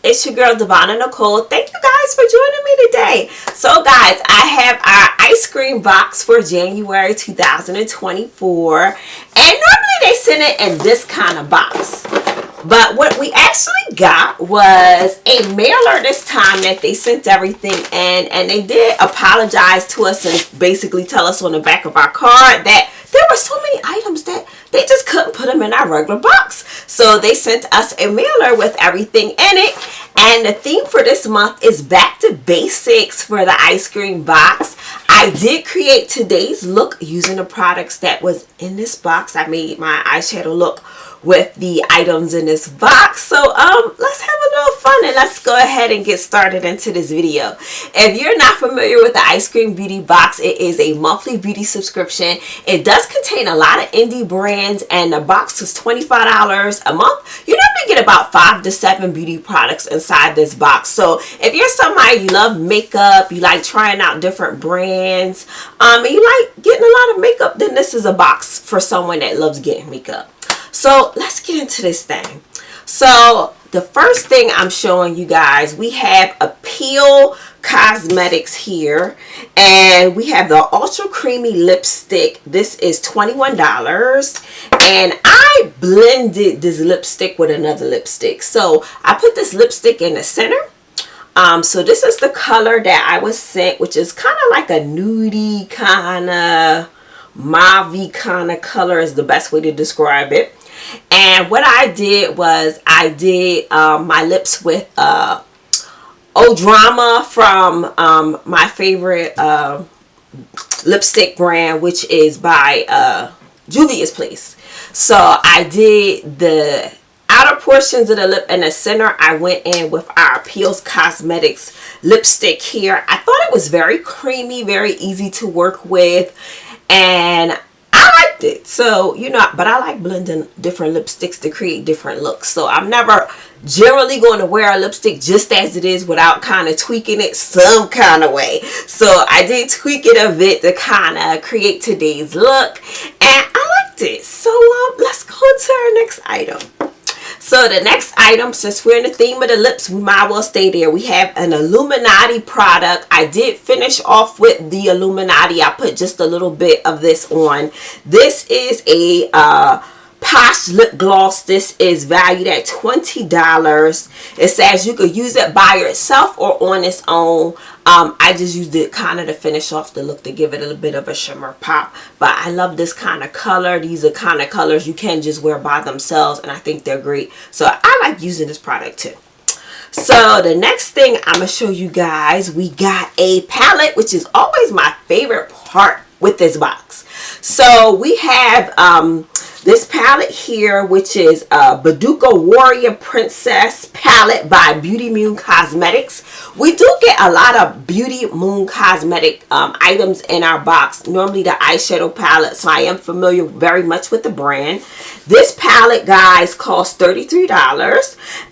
It's your girl Devonna Nicole. Thank you guys for joining me today. So guys, I have our ice cream box for January 2024. And normally they send it in this kind of box. But what we actually got was a mailer this time that they sent everything in, and they did apologize to us and basically tell us on the back of our card that there were so many items that they just couldn't put them in our regular box. So they sent us a mailer with everything in it. And the theme for this month is back to basics for the ice cream box. I did create today's look using the products that was in this box. I made my eyeshadow look with the items in this box. So let's have a little fun and let's go ahead and get started into this video. If you're not familiar with the Ice Cream Beauty box, it is a monthly beauty subscription. It does contain a lot of indie brands, and the box is $25 a month. You normally get about 5 to 7 beauty products inside this box. So if you're somebody, you love makeup, you like trying out different brands, and you like getting a lot of makeup, then this is a box for someone that loves getting makeup. So let's get into this thing. So the first thing I'm showing you guys, we have Appeal Cosmetics here, and we have the Ultra Creamy Lipstick. This is $21, and I blended this lipstick with another lipstick. So I put this lipstick in the center. So this is the color that I was sent, which is kind of like a nudie kind of mauve kind of color is the best way to describe it. And what I did was I did my lips with O Drama from my favorite lipstick brand, which is by Juvia's Place. So I did the outer portions of the lip, and the center I went in with our Appeals Cosmetics lipstick here. I thought it was very creamy, very easy to work with, and I liked it. So, you know, but I like blending different lipsticks to create different looks. So I'm never generally going to wear a lipstick just as it is without kind of tweaking it some kind of way. So I did tweak it a bit to kind of create today's look, and I liked it. So let's go to our next item. So the next item, since we're in the theme of the lips, we might well stay there. We have an Illuminati product. I did finish off with the Illuminati. I put just a little bit of this on. This is a Posh lip gloss. This is valued at $20. It says you could use it by yourself or on its own. I just used it kind of to finish off the look, to give it a little bit of a shimmer pop. But I love this kind of color. These are kind of colors you can just wear by themselves, and I think they're great. So I like using this product too. So the next thing I'm going to show you guys, we got a palette, which is always my favorite part with this box. So we have this palette here, which is Baduka Warrior Princess palette by Beauty Moon Cosmetics. We do get a lot of Beauty Moon Cosmetic items in our box, normally the eyeshadow palette, so I am familiar very much with the brand. This palette, guys, costs $33, and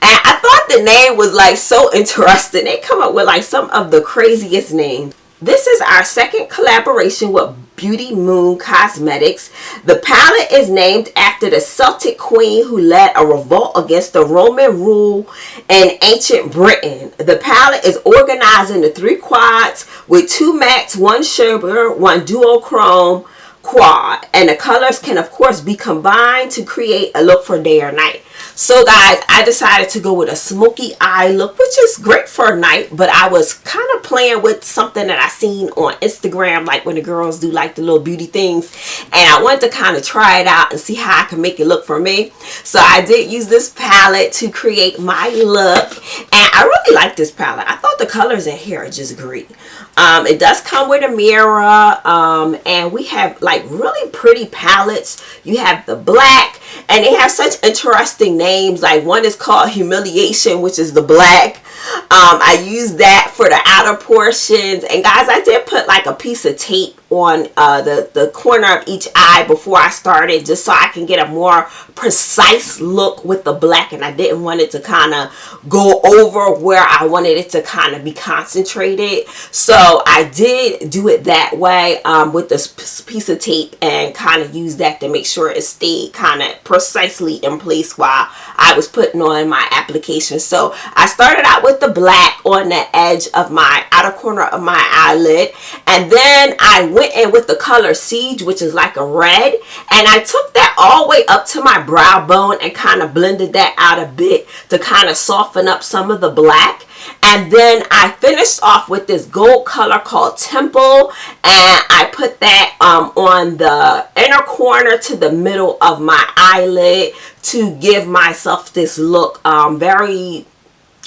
I thought the name was like so interesting. They come up with like some of the craziest names. This is our second collaboration with Beauty Moon Cosmetics. The palette is named after the Celtic queen who led a revolt against the Roman rule in ancient Britain. The palette is organized into 3 quads with 2 mattes, 1 sugar, 1 duochrome quad, and the colors can of course be combined to create a look for day or night. So guys, I decided to go with a smoky eye look, which is great for night, but I was kind of playing with something that I seen on Instagram, like when the girls do like the little beauty things, and I wanted to kind of try it out and see how I can make it look for me. So I did use this palette to create my look, and I really like this palette. I thought the colors in here are just great. It does come with a mirror, and we have like really pretty palettes. You have the black, and they have such interesting names. Like one is called Humiliation, which is the black. I used that for the outer portions. And guys, I did put like a piece of tape on the corner of each eye before I started, just so I can get a more precise look with the black, and I didn't want it to kind of go over where I wanted it to kind of be concentrated. So I did do it that way with this piece of tape, and kind of use that to make sure it stayed kind of precisely in place while I was putting on my application. So I started out with the black on the edge of my outer corner of my eyelid, and then I went in with the color Siege, which is like a red, and I took that all the way up to my brow bone and kind of blended that out a bit to kind of soften up some of the black. And then I finished off with this gold color called Temple, and I put that on the inner corner to the middle of my eyelid to give myself this look very,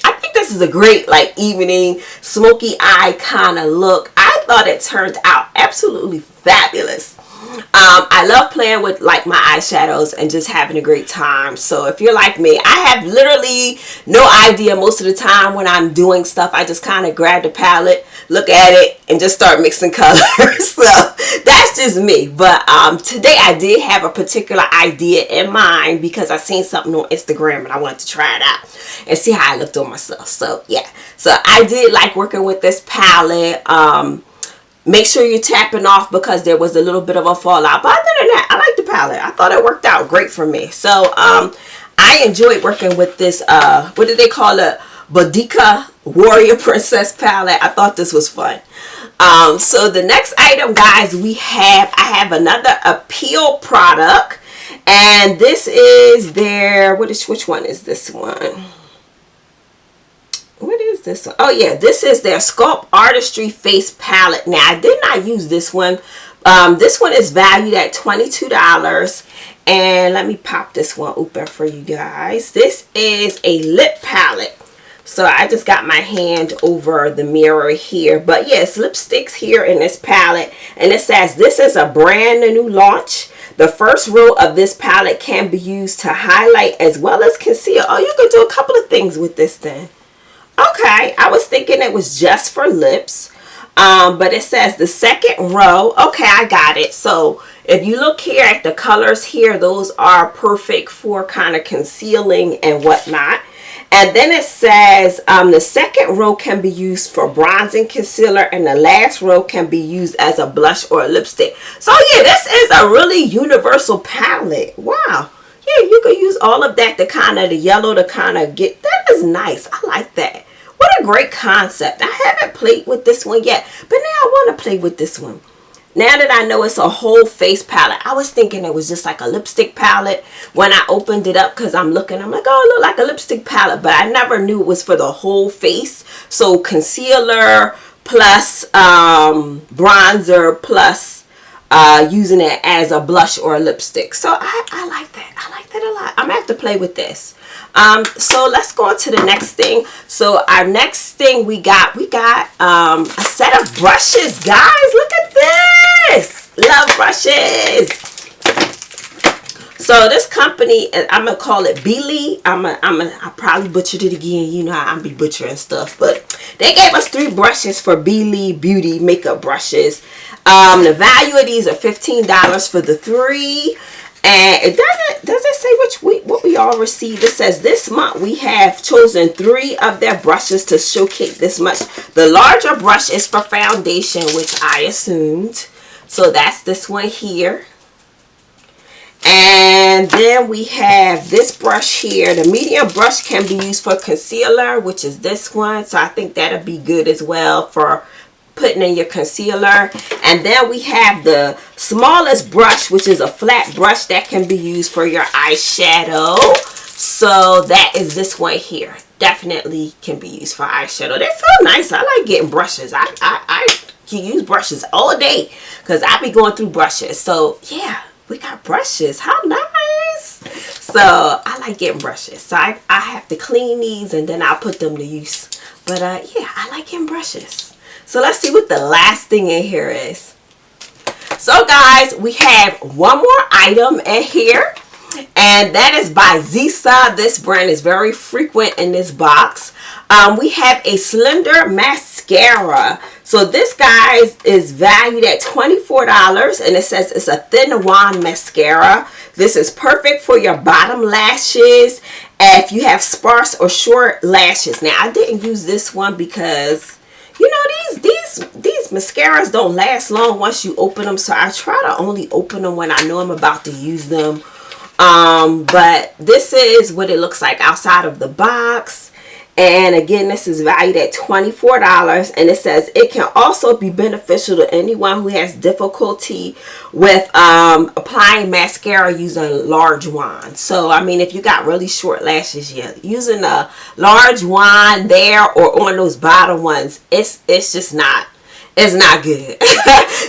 I think this is a great like evening smoky eye kind of look. I thought it turned out absolutely fabulous. I love playing with like my eyeshadows and just having a great time. So if you're like me, I have literally no idea most of the time when I'm doing stuff. I just kind of grab the palette, look at it, and just start mixing colors. So that's just me. But today I did have a particular idea in mind because I seen something on Instagram and I wanted to try it out and see how I looked on myself. So yeah, so I did like working with this palette. Make sure you're tapping off because there was a little bit of a fallout. But other than that, I like the palette. I thought it worked out great for me. So I enjoyed working with this, what do they call it? Boudica Warrior Princess palette. I thought this was fun. So the next item, guys, I have another Appeal product. And this is their, which one is this one? What is this one? Oh yeah, this is their Sculpt Artistry Face Palette. Now I did not use this one. This one is valued at $22. And let me pop this one open for you guys. This is a lip palette. So I just got my hand over the mirror here. But yes, lipsticks here in this palette. And it says this is a brand new launch. The first row of this palette can be used to highlight as well as conceal. Oh, you can do a couple of things with this then. Okay, I was thinking it was just for lips, but it says the second row. Okay, I got it. So if you look here at the colors here, those are perfect for kind of concealing and whatnot. And then it says the second row can be used for bronzing, concealer, and the last row can be used as a blush or a lipstick. So yeah, this is a really universal palette. Wow. Yeah, you can use all of that to kind of, the yellow to kind of get, that is nice. I like that. What a great concept. I haven't played with this one yet, but now I want to play with this one. Now that I know it's a whole face palette, I was thinking it was just like a lipstick palette when I opened it up because I'm looking, I'm like, oh, it look like a lipstick palette, but I never knew it was for the whole face. So concealer plus bronzer plus using it as a blush or a lipstick. So I like that. I like that a lot. I'm gonna have to play with this. So let's go on to the next thing. So our next thing we got a set of brushes, guys. Look at this. Love brushes. So this company, I'm gonna call it Beely. I probably butchered it again. You know how I be butchering stuff, but they gave us 3 brushes for Beely Beauty makeup brushes. The value of these are $15 for the 3. And it doesn't say what we all received. It says this month we have chosen 3 of their brushes to showcase this much. The larger brush is for foundation, which I assumed. So that's this one here. And then we have this brush here. The medium brush can be used for concealer, which is this one. So I think that'll be good as well for putting in your concealer. And then we have the smallest brush, which is a flat brush that can be used for your eyeshadow. So that is this one here. Definitely can be used for eyeshadow. They feel nice. I like getting brushes. I can use brushes all day because I be going through brushes. So yeah, we got brushes. How nice. So I like getting brushes. So I have to clean these and then I'll put them to use. But yeah, I like getting brushes. So let's see what the last thing in here is. So guys, we have one more item in here. and that is by Zisa. This brand is very frequent in this box. We have a slender mascara. So this, guys, is valued at $24, and it says it's a thin wand mascara. This is perfect for your bottom lashes if you have sparse or short lashes. Now, I didn't use this one because, you know, these mascaras don't last long once you open them, so I try to only open them when I know I'm about to use them. But this is what it looks like outside of the box. And again, this is valued at $24, and it says it can also be beneficial to anyone who has difficulty with applying mascara using large wands. So, I mean, if you got really short lashes, yeah, using a large wand there or on those bottom ones, it's just not. It's not good.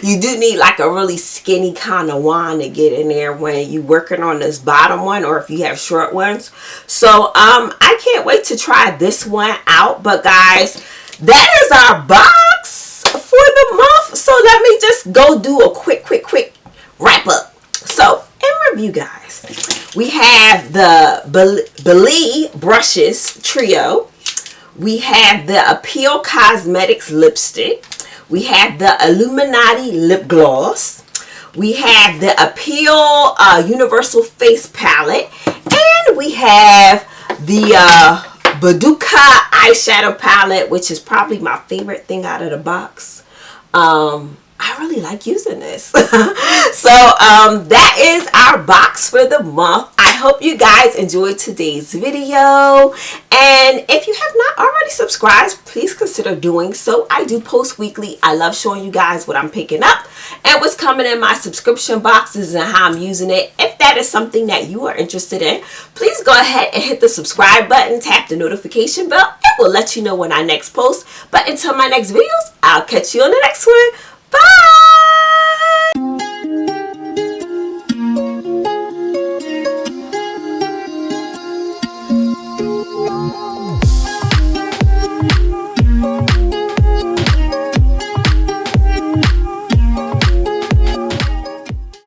You do need like a really skinny kind of wand to get in there when you're working on this bottom one, or if you have short ones. So I can't wait to try this one out. But guys, that is our box for the month. So let me just go do a quick wrap up. So in review, guys, we have the Belie brushes trio. We have the Appeal Cosmetics lipstick. We have the Illuminati lip gloss. We have the Appeal Universal Face Palette. And we have the Baduka eyeshadow palette, which is probably my favorite thing out of the box. I really like using this. So that is our box for the month. I hope you guys enjoyed today's video, and if you have not already subscribed, please consider doing so. I do post weekly. I love showing you guys what I'm picking up and what's coming in my subscription boxes and how I'm using it. If that is something that you are interested in, please go ahead and hit the subscribe button, tap the notification bell. It will let you know when I next post. But until my next videos, I'll catch you on the next one. Bye!